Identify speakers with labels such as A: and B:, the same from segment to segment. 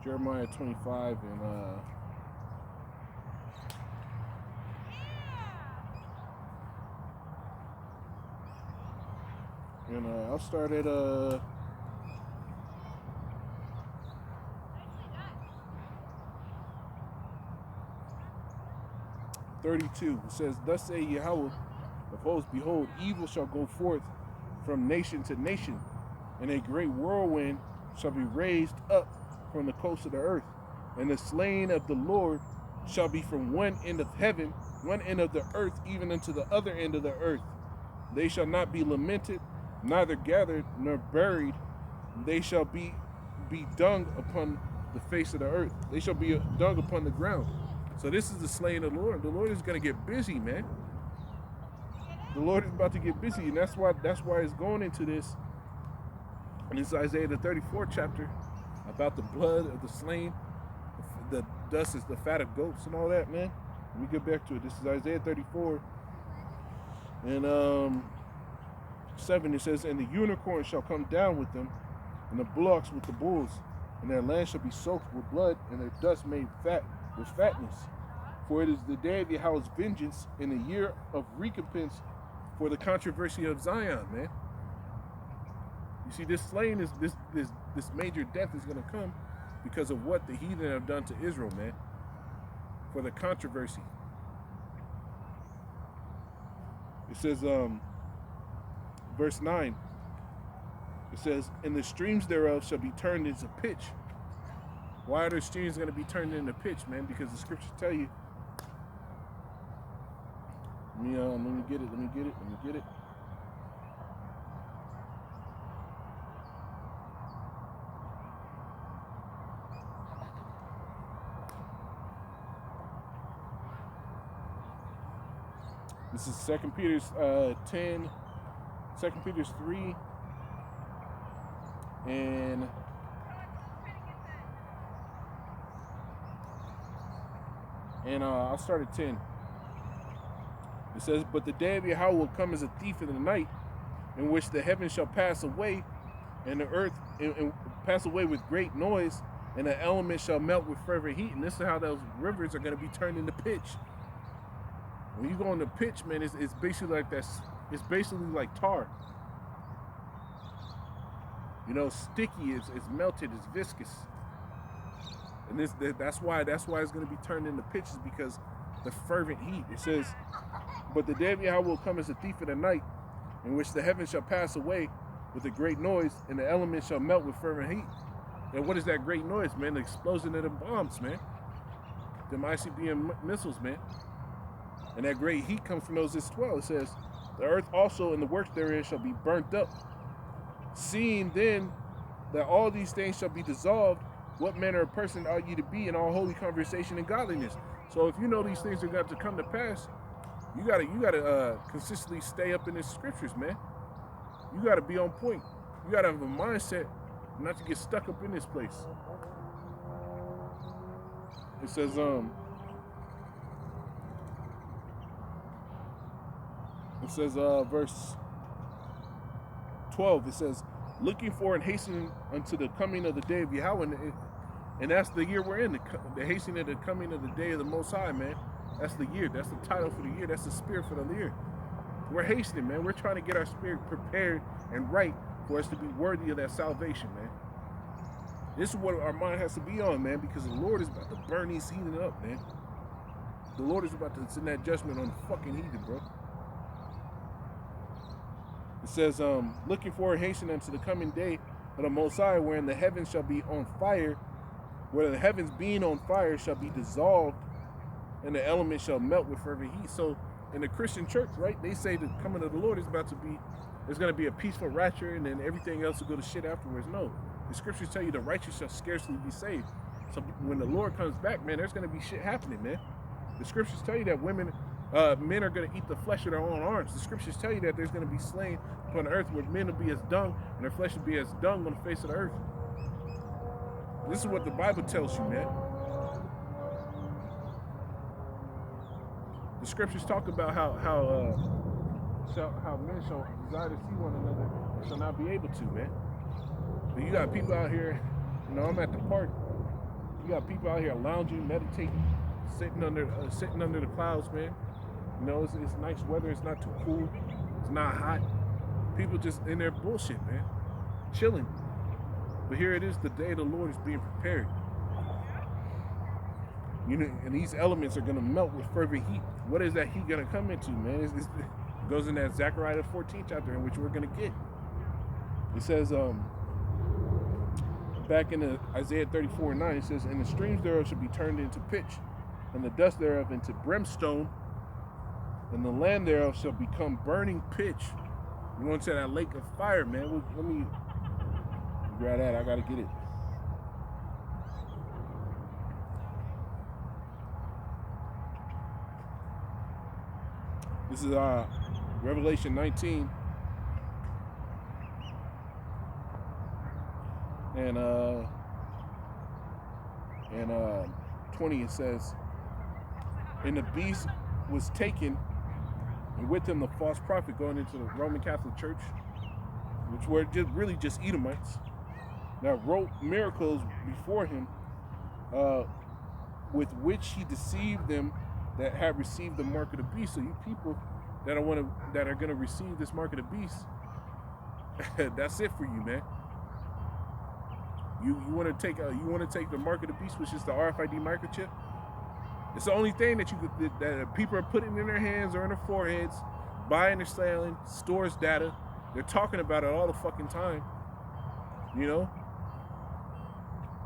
A: Jeremiah 25 and I'll start at 32. It says, "Thus say Yahweh of hosts, behold, evil shall go forth from nation to nation, and a great whirlwind shall be raised up from the coast of the earth, and the slain of the Lord shall be from one end of heaven, one end of the earth, even unto the other end of the earth. They shall not be lamented, neither gathered nor buried. They shall be dung upon the face of the earth. They shall be dung upon the ground." So this is the slaying of the Lord. The Lord is going to get busy, man. The Lord is about to get busy, and that's why it's going into this. And it's Isaiah the 34th chapter about the blood of the slain. The dust is the fat of goats and all that, man. Let me get back to it. This is Isaiah 34 and 7. It says, "And the unicorn shall come down with them, and the bullocks with the bulls, and their land shall be soaked with blood, and their dust made fat with fatness. For it is the day of Yahweh's vengeance, in the year of recompense for the controversy of Zion," man. You see, this slaying is this major death is going to come because of what the heathen have done to Israel, man. For the controversy. It says, verse 9. It says, "And the streams thereof shall be turned into pitch." Why are the streams going to be turned into pitch, man? Because the scriptures tell you. Let me get it. This is 2 Peter's 10, 2 Peter's 3, and I'll start at 10. It says, "But the day of Yahweh will come as a thief in the night, in which the heavens shall pass away, and the earth and pass away with great noise, and the elements shall melt with fervent heat." And this is how those rivers are going to be turned into pitch. When you go into pitch, man, it's basically like that. It's basically like tar. You know, sticky. It's melted. It's viscous. And that's why it's going to be turned into pitch, is because the fervent heat. It says, "But the day of Yahweh will come as a thief in the night, in which the heavens shall pass away with a great noise, and the elements shall melt with fervent heat." And what is that great noise, man? The explosion of the bombs, man. Them ICBM missiles, man. And that great heat comes from those as well. It says, "The earth also and the works therein shall be burnt up. Seeing then that all these things shall be dissolved, what manner of person ought ye to be in all holy conversation and godliness?" So if you know these things are going to come to pass, you gotta consistently stay up in the scriptures, man. You gotta be on point. You gotta have a mindset not to get stuck up in this place. It says, verse 12, it says, "Looking for and hastening unto the coming of the day of Yahweh," and that's the year we're in, the hastening of the coming of the day of the Most High, man. That's the year. That's the title for the year. That's the spirit for the year. We're hastening, man. We're trying to get our spirit prepared and right for us to be worthy of that salvation, man. This is what our mind has to be on, man, because the Lord is about to burn these heathen up, man. The Lord is about to send that judgment on the fucking heathen, bro. It says, "Looking for and hastening unto the coming day of the Most High, wherein the heavens shall be on fire, where the heavens being on fire shall be dissolved, and the elements shall melt with fervent heat." So in the Christian church, right, they say the coming of the Lord is about to be, there's going to be a peaceful rapture, and then everything else will go to shit afterwards. No, the scriptures tell you the righteous shall scarcely be saved. So when the Lord comes back, man, there's going to be shit happening, man. The scriptures tell you that men are going to eat the flesh of their own arms. The scriptures tell you that there's going to be slain upon the earth, where men will be as dung, and their flesh will be as dung on the face of the earth. This is what the Bible tells you, man. The scriptures talk about how men shall desire to see one another and shall not be able to, man. But you got people out here, you know, I'm at the park, You got people out here lounging, meditating, sitting under the clouds, man. You know, it's nice weather. It's not too cool. It's not hot. People just in their bullshit, man, chilling. But here it is, the day of the Lord is being prepared. You know, and these elements are gonna melt with fervent heat. What is that heat gonna come into, man? It goes in that Zechariah 14 chapter, in which we're gonna get. It says, back in the Isaiah 34:9, it says, "And the streams thereof shall be turned into pitch, and the dust thereof into brimstone, and the land thereof shall become burning pitch." You want to that lake of fire, man? Let me grab that. I gotta get it. This is Revelation 19. And 20, it says, "And the beast was taken, and with him the false prophet," going into the Roman Catholic Church, which were just Edomites, that wrought miracles before him, with which he deceived them that had received the mark of the beast. So you people that are gonna receive this mark of the beast, that's it for you, man. You want to take the mark of the beast, which is the RFID microchip. It's the only thing that that people are putting in their hands or in their foreheads, buying or selling, stores data. They're talking about it all the fucking time. You know?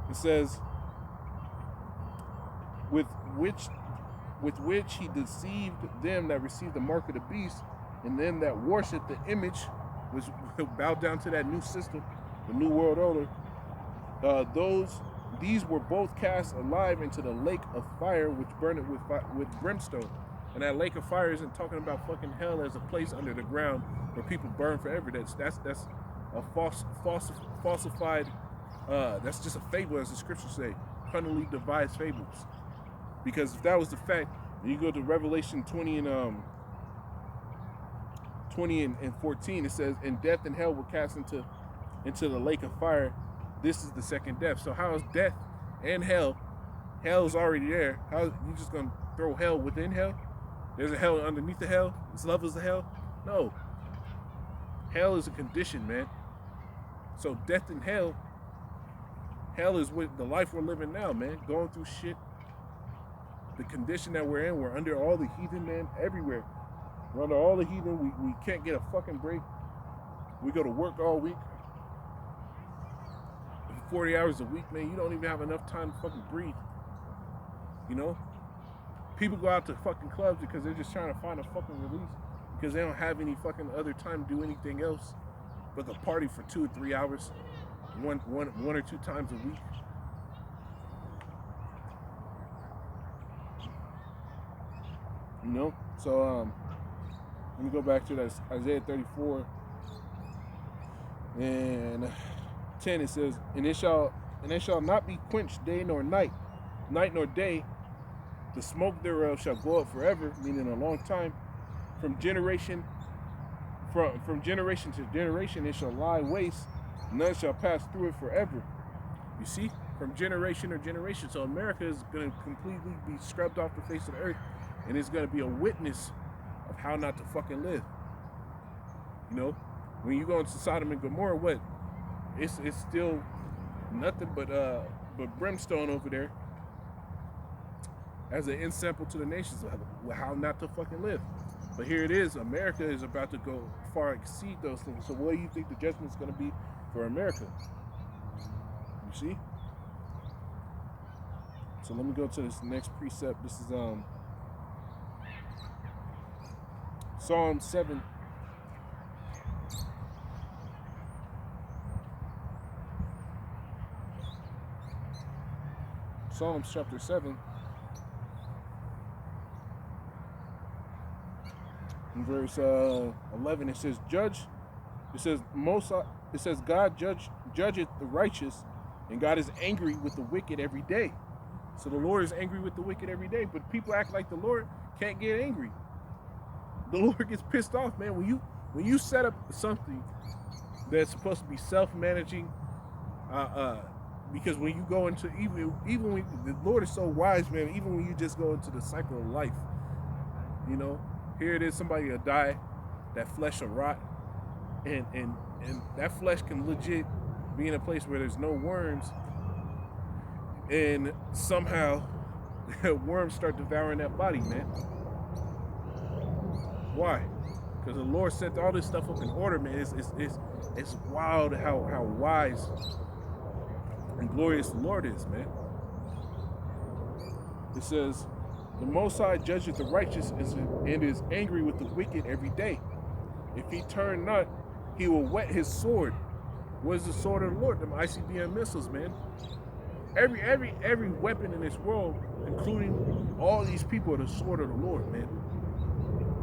A: It says, with which he deceived them that received the mark of the beast, and them that worship the image, which bowed down to that new system, the new world order. These were both cast alive into the lake of fire, which burned with brimstone. And that lake of fire isn't talking about fucking hell as a place under the ground where people burn forever. That's a falsified. That's just a fable, as the scriptures say, cunningly devised fables. Because if that was the fact, when you go to Revelation 20 and 14, it says, "And death and hell were cast into the lake of fire. This is the second death." So how is death and hell? Hell is already there. How you just gonna throw hell within hell? There's a hell underneath the hell. This levels of hell? No. Hell is a condition, man. So death and hell is what the life we're living now, man. Going through shit. The condition that we're in, we're under all the heathen, man, everywhere. We're under all the heathen. We can't get a fucking break. We go to work all week. 40 hours a week, man, you don't even have enough time to fucking breathe. You know? People go out to fucking clubs because they're just trying to find a fucking release, because they don't have any fucking other time to do anything else but to party for 2 or 3 hours, one or two times a week. You know? So let me go back to that Isaiah 34 and 10. It says, and it shall not be quenched day nor night nor day. The smoke thereof shall go up forever," meaning a long time. From generation to generation it shall lie waste. None shall pass through it forever. You see, from generation to generation. So America is going to completely be scrubbed off the face of the earth, and it's going to be a witness of how not to fucking live. You know, when you go into Sodom and Gomorrah, what? It's still nothing but brimstone over there as an ensample to the nations of how not to fucking live. But here it is, America is about to go far exceed those things. So what do you think the judgment is going to be for America? You see? So let me go to this next precept. This is Psalm 7. Psalms chapter 7, in verse 11, it says, God judgeth the righteous, and God is angry with the wicked every day. So the Lord is angry with the wicked every day, but people act like the Lord can't get angry. The Lord gets pissed off, man. When you set up something that's supposed to be self-managing, Because when you go into even when the Lord is so wise, man, even when you just go into the cycle of life, you know, here it is, somebody will die, that flesh will rot, and that flesh can legit be in a place where there's no worms, and somehow worms start devouring that body, man. Why? Because the Lord set all this stuff up in order, man. It's wild how wise and glorious the Lord is, man. It says, the Most High judgeth the righteous and is angry with the wicked every day. If he turn not, he will whet his sword. What is the sword of the Lord? Them ICBM missiles, man. Every weapon in this world, including all these people, are the sword of the Lord, man.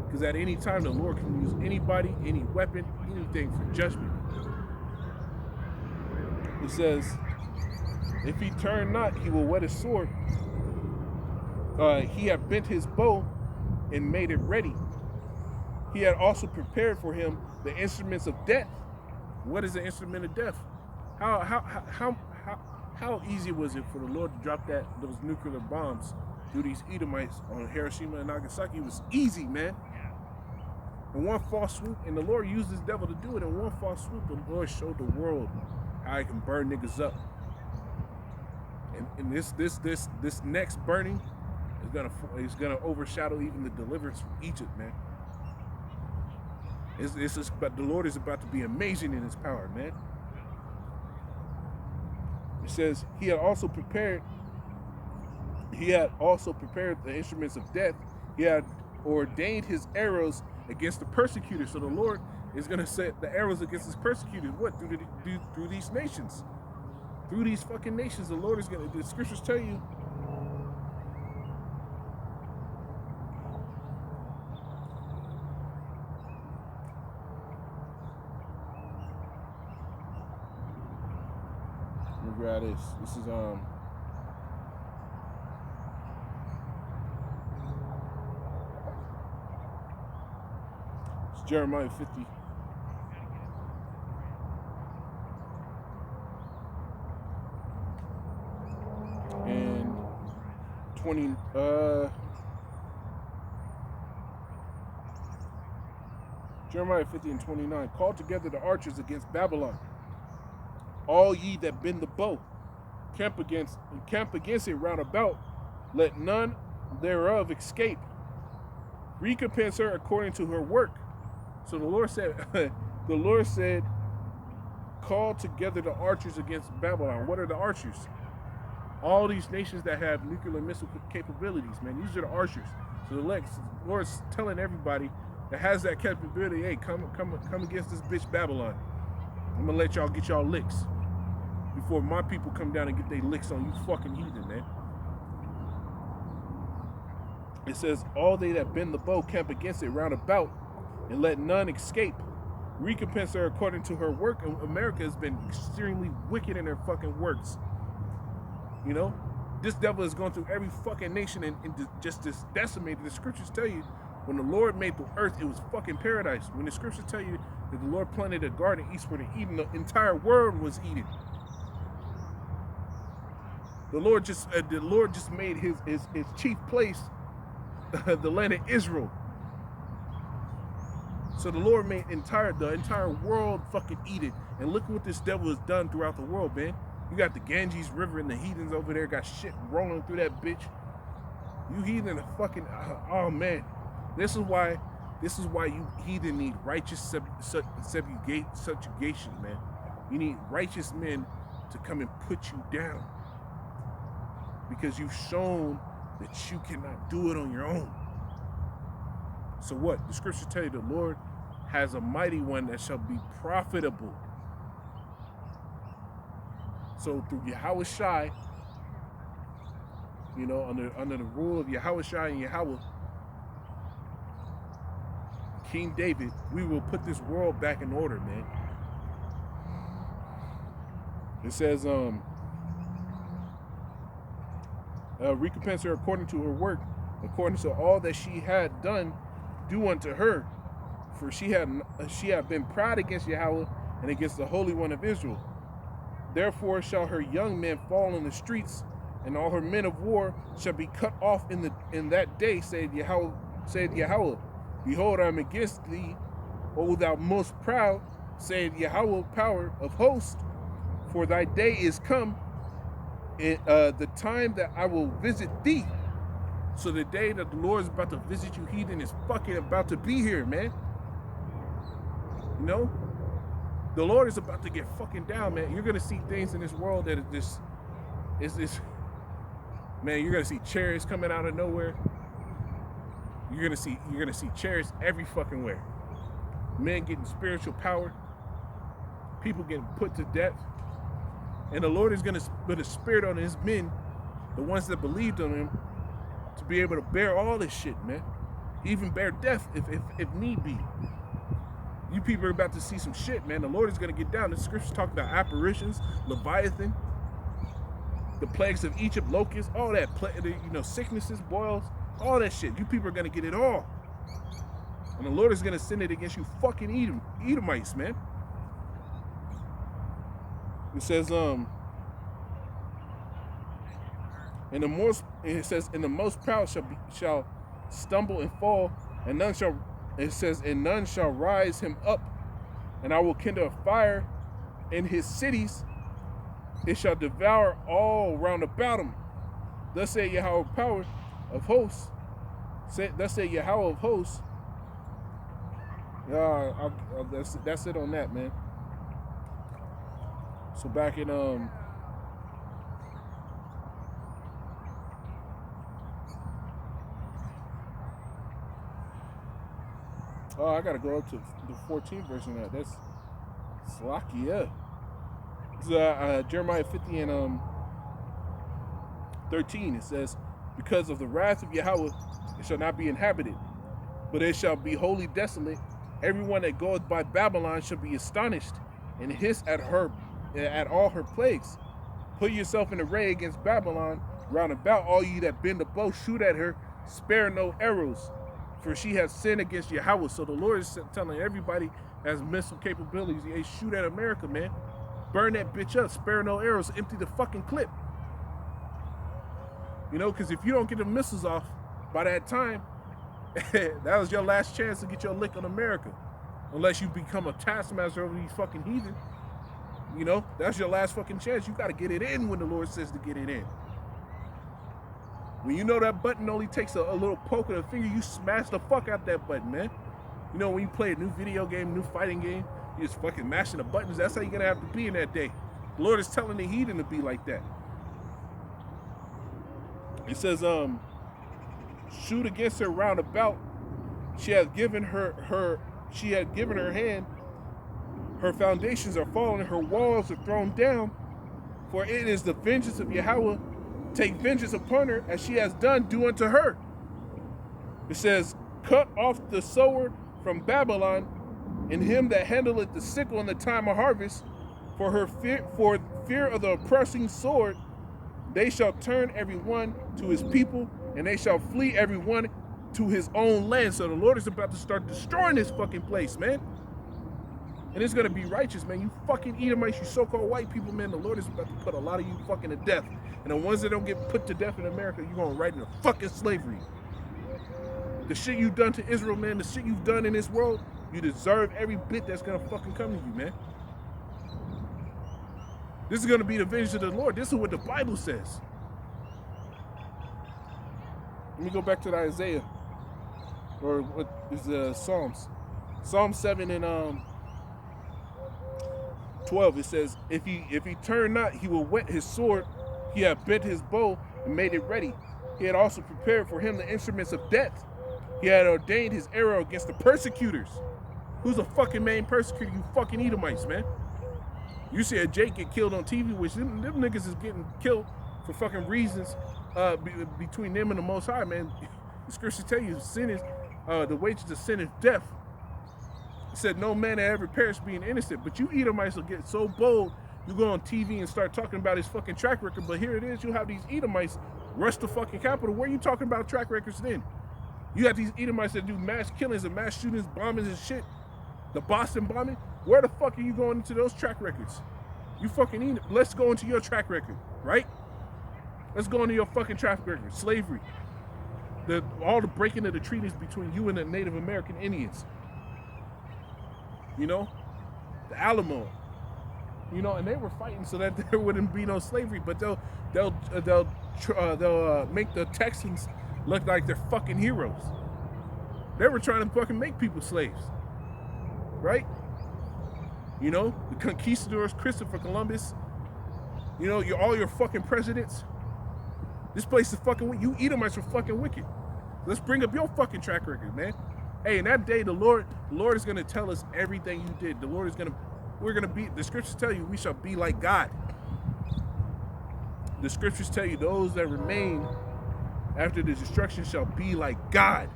A: Because at any time, the Lord can use anybody, any weapon, anything for judgment. It says, if he turn not, he will whet his sword. He had bent his bow and made it ready. He had also prepared for him the instruments of death. What is the instrument of death? How easy was it for the Lord to drop those nuclear bombs through these Edomites on Hiroshima and Nagasaki? It was easy, man. In one false swoop, and the Lord used this devil to do it. In one false swoop, the Lord showed the world how he can burn niggas up. And this next burning is gonna overshadow even the deliverance from Egypt, man. But the Lord is about to be amazing in his power, man. It says he had also prepared the instruments of death. He had ordained his arrows against the persecutors. So the Lord is gonna set the arrows against his persecutors. What? Through these nations. Through these fucking nations, the Lord is gonna, the scriptures tell you. Let me grab this. This is it's Jeremiah 50. And 20 Jeremiah 50 and 29. Call together the archers against Babylon. All ye that bend the bow, camp against it round about, let none thereof escape. Recompense her according to her work. So the Lord said, call together the archers against Babylon. What are the archers? All these nations that have nuclear missile capabilities, man. These are the archers. So the Lord's telling everybody that has that capability, hey, come against this bitch Babylon. I'm gonna let y'all get y'all licks before my people come down and get their licks on you fucking heathen, man. It says, all they that bend the bow camp against it round about, and let none escape. Recompense her according to her work. And America has been extremely wicked in their fucking works. You know? This devil has gone through every fucking nation and just decimated. The scriptures tell you, when the Lord made the earth, it was fucking paradise. When the scriptures tell you that the Lord planted a garden eastward of Eden, the entire world was Eden. The Lord just made his chief place the land of Israel. So the Lord made the entire world fucking Eden. And look what this devil has done throughout the world, man. You got the Ganges River and the heathens over there got shit rolling through that bitch. You heathen are fucking, oh man. This is why you heathen need righteous subjugation, man. You need righteous men to come and put you down. Because you've shown that you cannot do it on your own. So what? The scriptures tell you the Lord has a mighty one that shall be profitable. So through Yahushai, you know, under the rule of Yahushai and Yahweh, King David, we will put this world back in order, man. It says, recompense her according to her work, according to all that she had done, do unto her. For she had been proud against Yahweh and against the Holy One of Israel. Therefore shall her young men fall in the streets, and all her men of war shall be cut off in that day, saith Yahweh. Behold, I am against thee, O thou most proud, saith Yahweh, power of hosts. For thy day is come, the time that I will visit thee. So the day that the Lord is about to visit you, heathen, is fucking about to be here, man. You know? The Lord is about to get fucking down, man. You're gonna see things in this world that is man, you're gonna see chariots coming out of nowhere. You're gonna see chariots every fucking where. Men getting spiritual power, people getting put to death. And the Lord is gonna put a spirit on his men, the ones that believed on him, to be able to bear all this shit, man. Even bear death if need be. You people are about to see some shit, man. The Lord is gonna get down. The scriptures talk about apparitions, Leviathan, the plagues of Egypt, locusts, all that, sicknesses, boils, all that shit. You people are gonna get it all. And the Lord is gonna send it against you fucking Edomites, man. It says, and the most proud shall stumble and fall, and none shall rise him up. And I will kindle a fire in his cities, it shall devour all round about him. Thus say Yahweh power of hosts. Thus say Yahweh of hosts. That's it on that, man. So back in oh, I gotta go up to the 14th verse on that. That's Slakia. It's Jeremiah 50 and 13. It says, because of the wrath of Yahweh, it shall not be inhabited, but it shall be wholly desolate. Everyone that goeth by Babylon shall be astonished and hiss at all her plagues. Put yourself in array against Babylon, round about all ye that bend the bow, shoot at her, spare no arrows, for she has sinned against Yahweh. So the Lord is telling everybody that has missile capabilities, hey, shoot at America, man. Burn that bitch up, spare no arrows, empty the fucking clip. You know, because if you don't get the missiles off by that time, that was your last chance to get your lick on America. Unless you become a taskmaster over these fucking heathen. You know, that's your last fucking chance. You got to get it in when the Lord says to get it in. When you know that button only takes a little poke of the finger, you smash the fuck out that button, man. You know, when you play a new video game, new fighting game, you just fucking mashing the buttons. That's how you're going to have to be in that day. The Lord is telling the heathen to be like that. It says, shoot against her round about. She had given her hand. Her foundations are fallen, her walls are thrown down. For it is the vengeance of Yahweh. Take vengeance upon her, as she has done, do unto her. It says, cut off the sower from Babylon, and him that handleth the sickle in the time of harvest. For fear of the oppressing sword, they shall turn every one to his people, and they shall flee every one to his own land. So the Lord is about to start destroying this fucking place, man. And it's going to be righteous, man. You fucking Edomites, you so-called white people, man. The Lord is about to put a lot of you fucking to death. And the ones that don't get put to death in America, you're going right into fucking slavery. The shit you've done to Israel, man, the shit you've done in this world, you deserve every bit that's going to fucking come to you, man. This is going to be the vengeance of the Lord. This is what the Bible says. Let me go back to the Isaiah. Or what is Psalms. Psalm 7 and 12, it says, if he turn not, he will whet his sword. He had bent his bow and made it ready. He had also prepared for him the instruments of death. He had ordained his arrow against the persecutors. Who's the fucking main persecutor? You fucking Edomites, man. You see a Jake get killed on TV, which them niggas is getting killed for fucking reasons between them and the Most High, man. The scriptures tell you sin is, the wages of sin is death. It said no man that ever perished being innocent. But you Edomites will get so bold, you go on TV and start talking about his fucking track record. But here it is, you have these Edomites rush the fucking Capitol. Where are you talking about track records then? You have these Edomites that do mass killings and mass shootings, bombings and shit. The Boston bombing. Where the fuck are you going into those track records? You fucking Edom. Let's go into your track record, right? Let's go into your fucking track record. Slavery. All the breaking of the treaties between you and the Native American Indians. You know? The Alamo. You know, and they were fighting so that there wouldn't be no slavery, but they'll make the Texans look like they're fucking heroes. They were trying to fucking make people slaves, right? You know, the conquistadors, Christopher Columbus. You know, all your fucking presidents. This place is fucking. You Edomites are fucking wicked. Let's bring up your fucking track record, man. Hey, in that day, the Lord is gonna tell us everything you did. The Lord is gonna. We're going to be, the scriptures tell you we shall be like God. The scriptures tell you those that remain after the destruction shall be like God.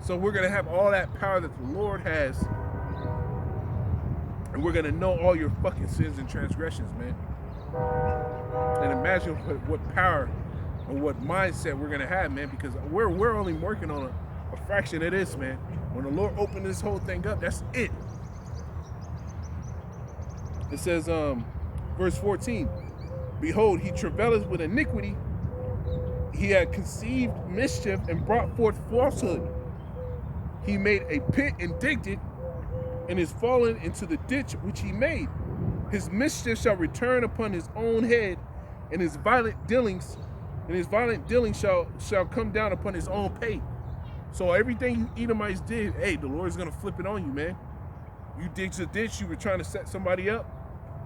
A: So we're going to have all that power that the Lord has. And we're going to know all your fucking sins and transgressions, man. And imagine what power and what mindset we're going to have, man, because we're only working on a fraction of this, man. When the Lord opened this whole thing up, that's it. It says, verse 14, behold, he travaileth with iniquity. He had conceived mischief and brought forth falsehood. He made a pit and digged it, and is fallen into the ditch which he made. His mischief shall return upon his own head, and his violent dealings shall come down upon his own pay. So everything you Edomites did, hey, the Lord's gonna flip it on you, man. You dig the ditch, you were trying to set somebody up,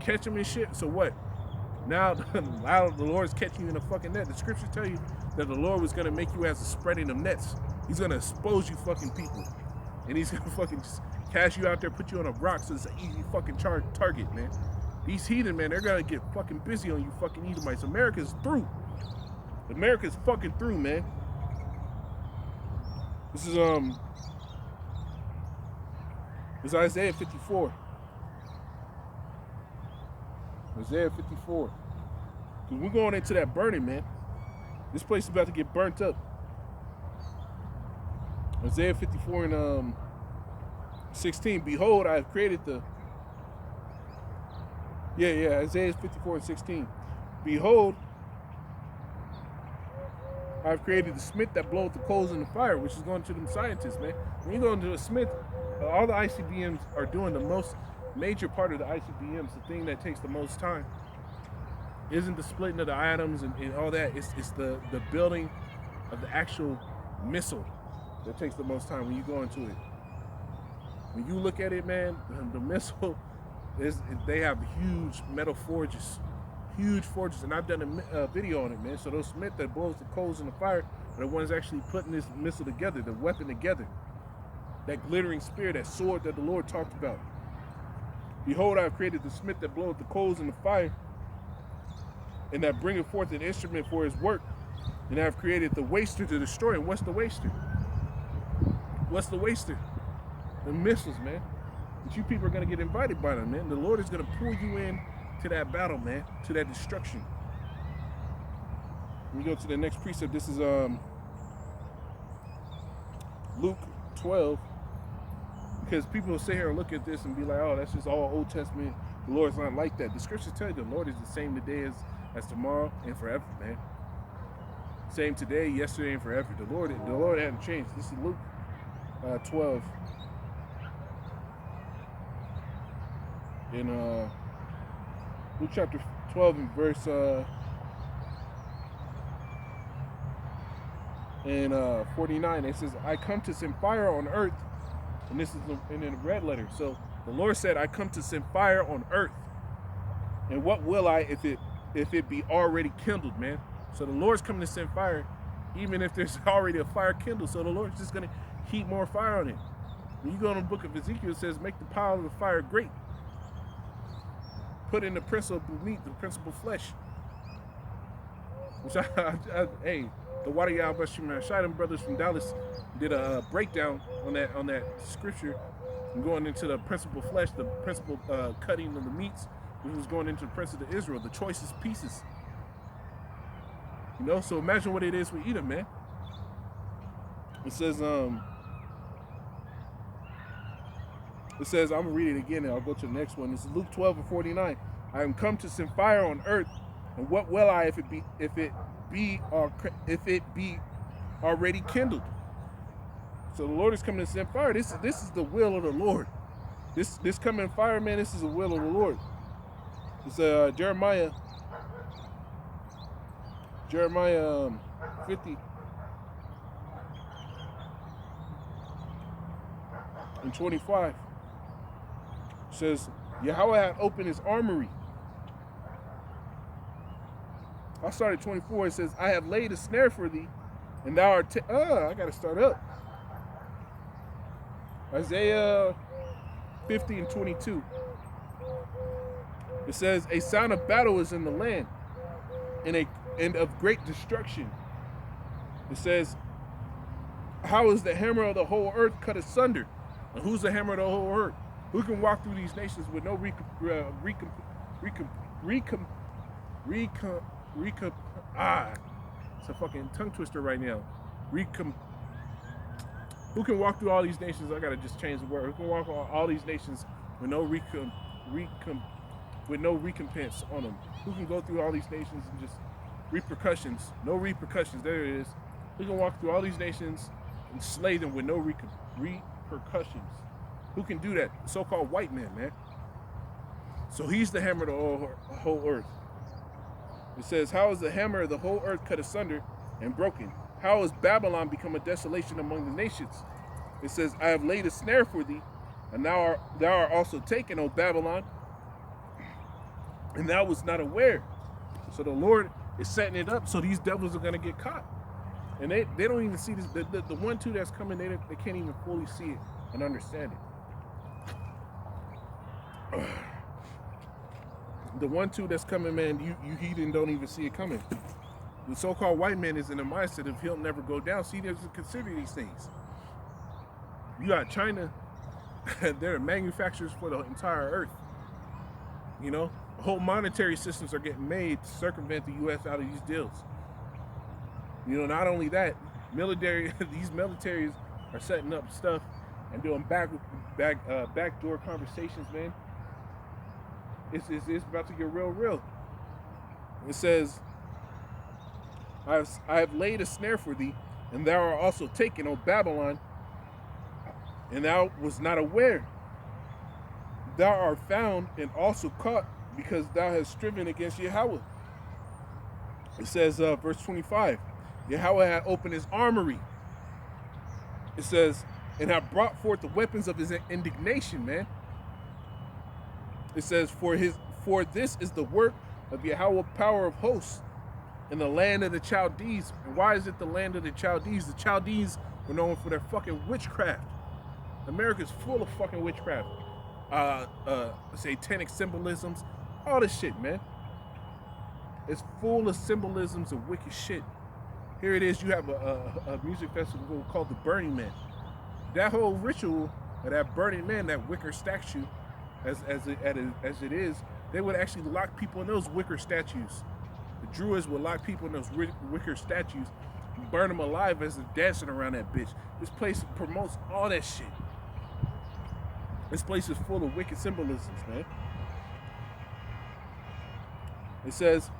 A: catch them and shit. So what? Now the Lord's catching you in a fucking net. The scriptures tell you that the Lord was gonna make you as a spreading of nets. He's gonna expose you fucking people. And he's gonna fucking just cast you out there, put you on a rock so it's an easy fucking target, man. These heathen, man, they're gonna get fucking busy on you fucking Edomites. America's through. America's fucking through, man. This is Isaiah 54. Isaiah 54. Because we're going into that burning, man. This place is about to get burnt up. Isaiah 54 and 16. Behold, I have created the... Isaiah 54 and 16. Behold, I've created the smith that bloweth the coals in the fire, which is going to them scientists, man. When you go into a smith, all the ICBMs are doing the most major part of the ICBMs, the thing that takes the most time, isn't the splitting of the atoms and all that. It's the building of the actual missile that takes the most time when you go into it. When you look at it, man, the missile, they have huge metal forges. Huge forges, and I've done a video on it, man. So those smith that blows the coals in the fire are the ones actually putting this missile together, the weapon together. That glittering spear, that sword that the Lord talked about. Behold, I have created the smith that bloweth the coals in the fire, and that bringeth forth an instrument for his work. And I have created the waster to destroy. And what's the waster? What's the waster? The missiles, man. But you people are going to get invited by them, man. The Lord is going to pull you in to that battle, man, to that destruction. We go to the next precept. This is Luke 12. Because people will sit here and look at this and be like, oh, that's just all Old Testament. The Lord's not like that. The scriptures tell you the Lord is the same today as tomorrow and forever, man. Same today, yesterday, and forever. The Lord hasn't changed. This is Luke 12. In Luke chapter 12 and verse 49, it says, I come to send fire on earth. And this is in a red letter. So the Lord said, I come to send fire on earth. And what will I if it be already kindled, man? So the Lord's coming to send fire, even if there's already a fire kindled. So the Lord's just going to heap more fire on it. When you go in the book of Ezekiel, it says, make the pile of the fire great. Put in the principal meat, the principal flesh. Which hey, the Water Yahweh Shaitim brothers from Dallas did a breakdown on that scripture, and going into the principal flesh, the principal cutting of the meats, which was going into the prince of Israel, the choicest pieces. You know, so imagine what it is with Edom, man. It says, It says, I'm going to read it again and I'll go to the next one. It's Luke 12:49. I am come to send fire on earth, and what will I if it be already kindled? So the Lord is coming to send fire. This is the will of the Lord. This coming fire, man, this is the will of the Lord. It's Jeremiah 50 and 25. It says, Yahweh had opened his armory. I started 24. It says, I have laid a snare for thee, and thou art I gotta start up. Isaiah 50 and 22. It says, a sound of battle is in the land, and of great destruction. It says, how is the hammer of the whole earth cut asunder? And who's the hammer of the whole earth? Who can walk through these nations with no it's a fucking tongue twister right now. Who can walk through all these nations? I gotta just change the word. Who can walk all these nations with no recompense on them? Who can go through all these nations and just repercussions? No repercussions. There it is. Who can walk through all these nations and slay them with no repercussions? Who can do that? So-called white man, man. So he's the hammer of the whole earth. It says, how is the hammer of the whole earth cut asunder and broken? How has Babylon become a desolation among the nations? It says, I have laid a snare for thee, and thou art also taken, O Babylon, and thou was not aware. So the Lord is setting it up so these devils are going to get caught. And they don't even see this. The 1-2 that's coming, they can't even fully see it and understand it. The 1-2 that's coming, man, you heathen don't even see it coming. The so-called white man is in the mindset of he'll never go down. See, there's to consider these things. You got China, they're manufacturers for the entire earth. You know, whole monetary systems are getting made to circumvent the U.S. out of these deals. You know, not only that, these militaries are setting up stuff and doing backdoor conversations, man. It's about to get real. It says, I have laid a snare for thee, and thou art also taken, O Babylon, and thou was not aware. Thou art found and also caught, because thou hast striven against Yahweh. It says, verse 25, Yahweh had opened his armory. It says, and have brought forth the weapons of his indignation, man. It says, for this is the work of Yahweh, power of hosts, in the land of the Chaldees. And why is it the land of the Chaldees? The Chaldees were known for their fucking witchcraft. America's full of fucking witchcraft. Satanic symbolisms, all this shit, man. It's full of symbolisms and wicked shit. Here it is, you have a music festival called the Burning Man. That whole ritual of that Burning Man, that wicker statue, as it is, they would actually lock people in those wicker statues. The Druids would lock people in those wicker statues and burn them alive as they're dancing around that bitch. This place promotes all that shit. This place is full of wicked symbolisms, man. It says,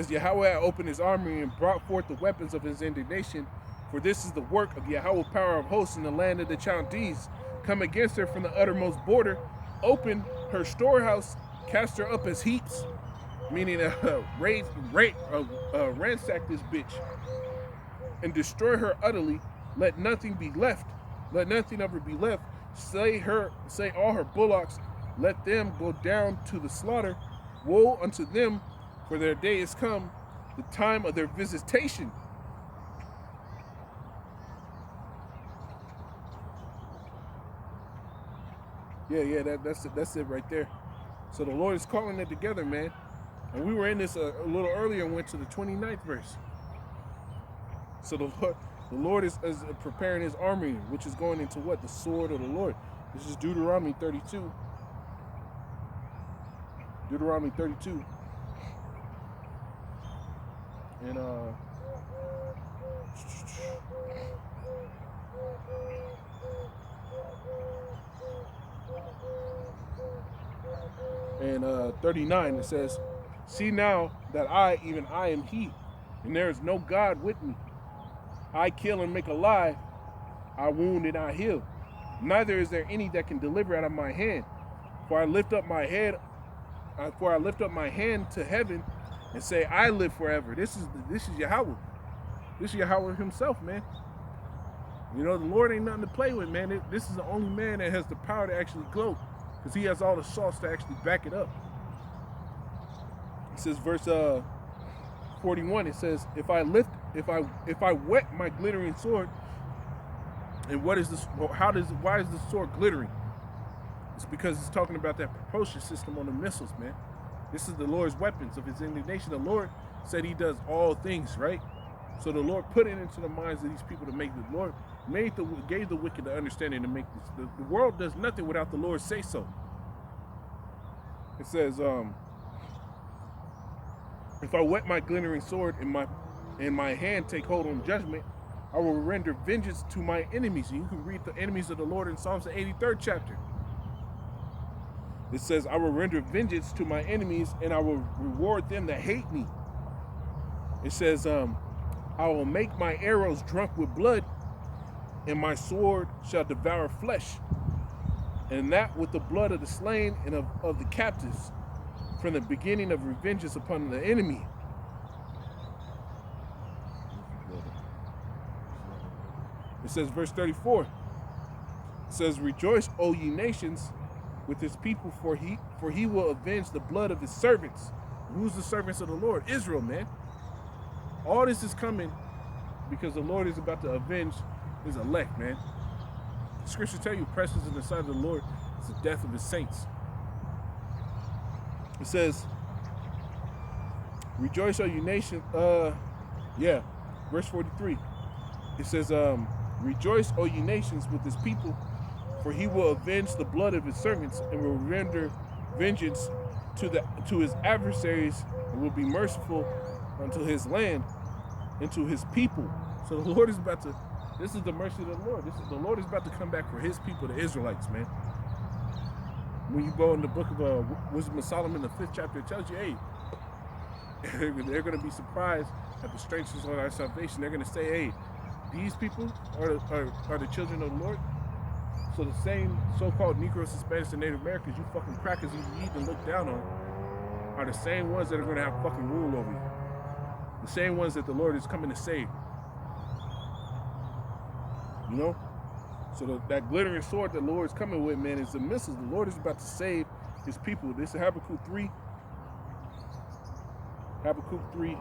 A: Yahweh opened his army and brought forth the weapons of his indignation. For this is the work of Yahweh, power of hosts, in the land of the Chaldees. Come against her from the uttermost border, open her storehouse, cast her up as heaps, meaning ransack this bitch, and destroy her utterly. Let nothing be left. Let nothing of her be left. Say all her bullocks, let them go down to the slaughter. Woe unto them, for their day is come, the time of their visitation. Yeah, that's it right there. So the Lord is calling it together, man. And we were in this a little earlier and went to the 29th verse. So the Lord is preparing his army, which is going into what? The sword of the Lord. This is Deuteronomy 32. Deuteronomy 32. And and 39, it says, "See now that I, even I, am He, and there is no God with me. I kill and make alive, I wound and I heal. Neither is there any that can deliver out of my hand. For I lift up my hand to heaven and say, I live forever." This is Yahweh. This is Yahweh himself, man. You know, the Lord ain't nothing to play with, man. This is the only man that has the power to actually gloat, because he has all the sauce to actually back it up. It says, verse 41, it says, if I wet my glittering sword, and what is this? Why is the sword glittering? It's because it's talking about that propulsion system on the missiles, man. This is the Lord's weapons of his indignation. The Lord said he does all things, right? So the Lord put it into the minds of these people to make the Lord gave the wicked the understanding to make this. The world does nothing without the Lord say so. It says, if I wet my glittering sword and my hand take hold on judgment, I will render vengeance to my enemies. And you can read the enemies of the Lord in Psalms the 83rd chapter. It says, I will render vengeance to my enemies, and I will reward them that hate me. It says, I will make my arrows drunk with blood, and my sword shall devour flesh, and that with the blood of the slain and of the captives, from the beginning of revengeance upon the enemy. It says, verse 34, it says, rejoice, O ye nations, with his people, for he will avenge the blood of his servants. Who's the servants of the Lord? Israel, man. All this is coming because the Lord is about to avenge his elect, man. The scriptures tell you, precious in the sight of the Lord is the death of his saints. It says, rejoice, O you nation. Verse 43. It says, rejoice, O ye nations, with his people, for he will avenge the blood of his servants, and will render vengeance to his adversaries, and will be merciful unto his land and to his people. So the Lord is about to, this is the mercy of the Lord. The Lord is about to come back for his people, the Israelites, man. When you go in the book of Wisdom of Solomon, the 5th chapter, it tells you, hey, they're going to be surprised at the strangers of our salvation. They're going to say, hey, these people are the children of the Lord. So the same so-called Negroes, Hispanics, and Native Americans you fucking crackers you eat and look down on are the same ones that are going to have fucking rule over you. The same ones that the Lord is coming to save. You know? So that glittering sword that the Lord is coming with, man, is the missiles. The Lord is about to save his people. This is Habakkuk 3. Habakkuk 3,